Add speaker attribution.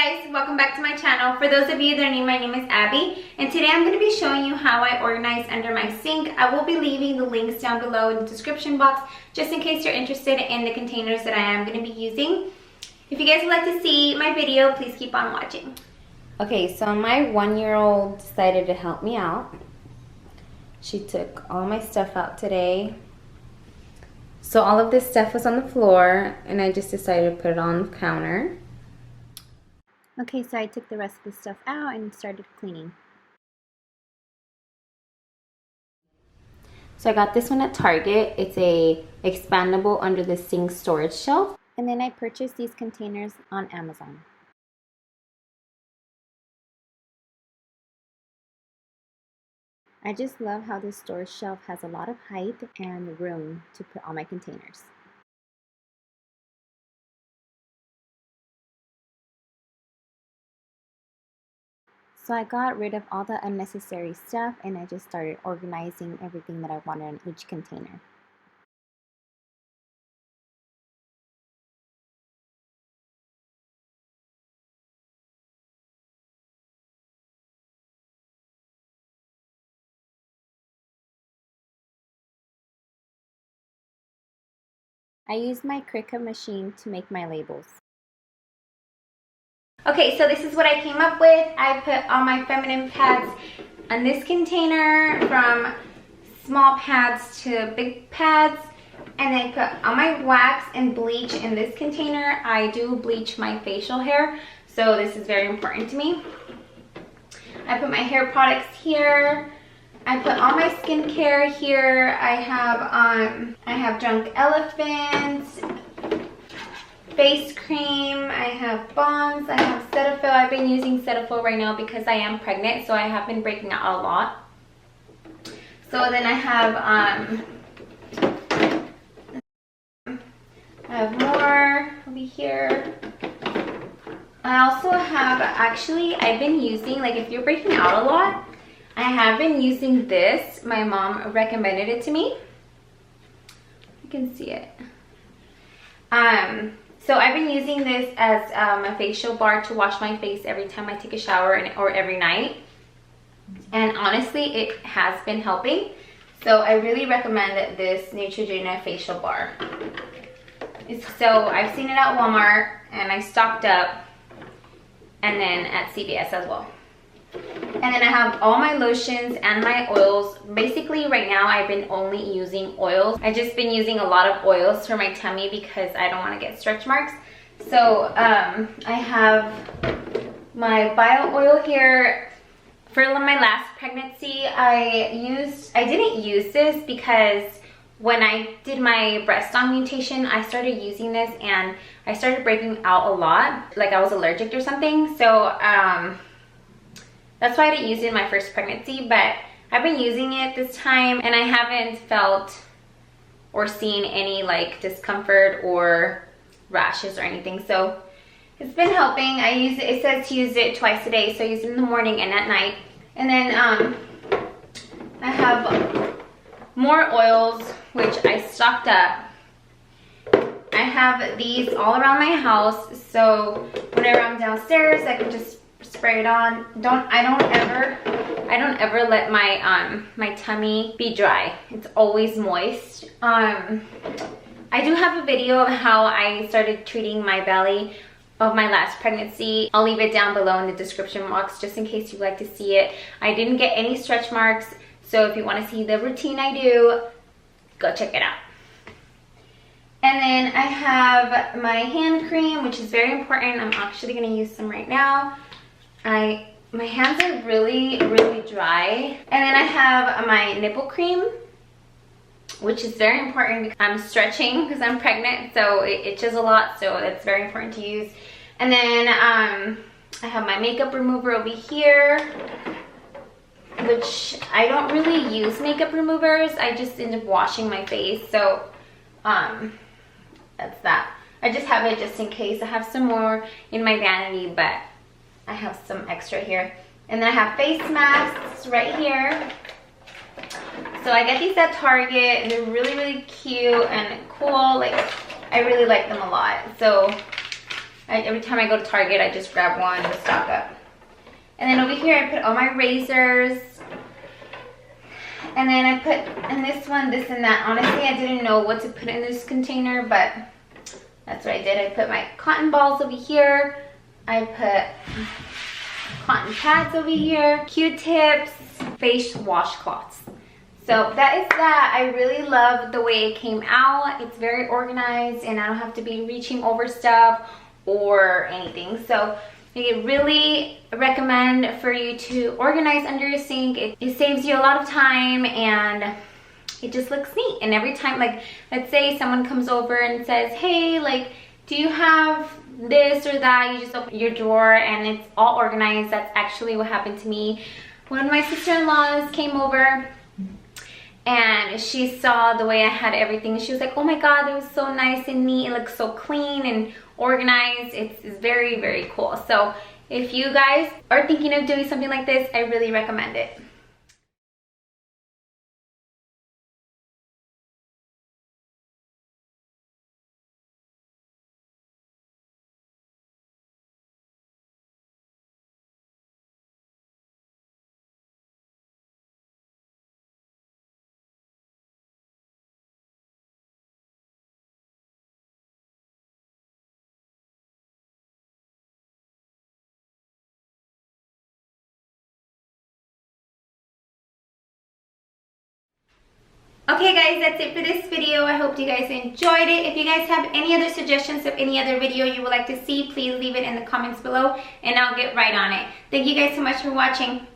Speaker 1: guys, welcome back to my channel. For those of you that are new, my name is Abby, and today I'm going to be showing you how I organize under my sink. I will be leaving the links down below in the description box just in case you're interested in the containers that I am going to be using. If you guys would like to see my video, please keep on watching.
Speaker 2: Okay, so my 1-year-old decided to help me out. She took all my stuff out today. So all of this stuff was on the floor and I just decided to put it on the counter. Okay, so I took the rest of the stuff out and started cleaning. So I got this one at Target. It's a expandable under the sink storage shelf. And then I purchased these containers on Amazon. I just love how this storage shelf has a lot of height and room to put all my containers. So I got rid of all the unnecessary stuff and I just started organizing everything that I wanted in each container. I used my Cricut machine to make my labels.
Speaker 1: Okay, so this is what I came up with. I put all my feminine pads on this container, from small pads to big pads, and I put all my wax and bleach in this container. I do bleach my facial hair, so this is very important to me. I put my hair products here. I put all my skincare here. I have Drunk Elephant face cream, I have balms, I have Cetaphil. I've been using Cetaphil right now because I am pregnant, so I have been breaking out a lot. So then I have more over here. I also have, actually, I've been using, like, if you're breaking out a lot, I have been using this. My mom recommended it to me. You can see it. So I've been using this as a facial bar to wash my face every time I take a shower or every night. And honestly, it has been helping. So I really recommend this Neutrogena facial bar. So I've seen it at Walmart and I stocked up, and then at CVS as well. And then I have all my lotions and my oils. Basically right now I've been only using oils. I've just been using a lot of oils for my tummy because I don't want to get stretch marks. So I have my bio oil here. For my last pregnancy, I didn't use this because when I did my breast augmentation, I started using this and I started breaking out a lot, like I was allergic or something. So that's why I didn't use it in my first pregnancy, but I've been using it this time and I haven't felt or seen any like discomfort or rashes or anything. So it's been helping. I use it, it says to use it twice a day, so I use it in the morning and at night. And then I have more oils, which I stocked up. I have these all around my house, so whenever I'm downstairs, I can just spray it on. I don't ever let my my tummy be dry. It's always moist. I do have a video of how I started treating my belly of my last pregnancy. I'll leave it down below in the description box just in case you'd like to see it. I didn't get any stretch marks, so if you want to see the routine I do, go check it out. And then I have my hand cream, which is very important. I'm actually going to use some right now. My hands are really dry. And then I have my nipple cream, which is very important because I'm stretching because I'm pregnant, so it itches a lot, so it's very important to use. And then I have my makeup remover over here, which I don't really use makeup removers. I just end up washing my face, so that's that. I just have it just in case. I have some more in my vanity, but I have some extra here. And then I have face masks right here. So I get these at Target and they're really cute and cool. Like, I really like them a lot. So Every time I go to Target, I just grab one to stock up. And then over here, I put all my razors. And then I put in this one, this and that. Honestly, I didn't know what to put in this container, but that's what I did. I put my cotton balls over here. I put cotton pads over here, Q-tips, face washcloths. So that is that. I really love the way it came out. It's very organized and I don't have to be reaching over stuff or anything. So I really recommend for you to organize under your sink. It saves you a lot of time and it just looks neat. And every time, like, let's say someone comes over and says, hey, like, do you have this or that? You just open your drawer and it's all organized. That's actually what happened to me. One of my sister-in-laws came over and she saw the way I had everything. She was like, oh my God, it was so nice and neat. It looks so clean and organized. It's very, very cool. So if you guys are thinking of doing something like this, I really recommend it. Okay guys, that's it for this video. I hope you guys enjoyed it. If you guys have any other suggestions of any other video you would like to see, please leave it in the comments below and I'll get right on it. Thank you guys so much for watching.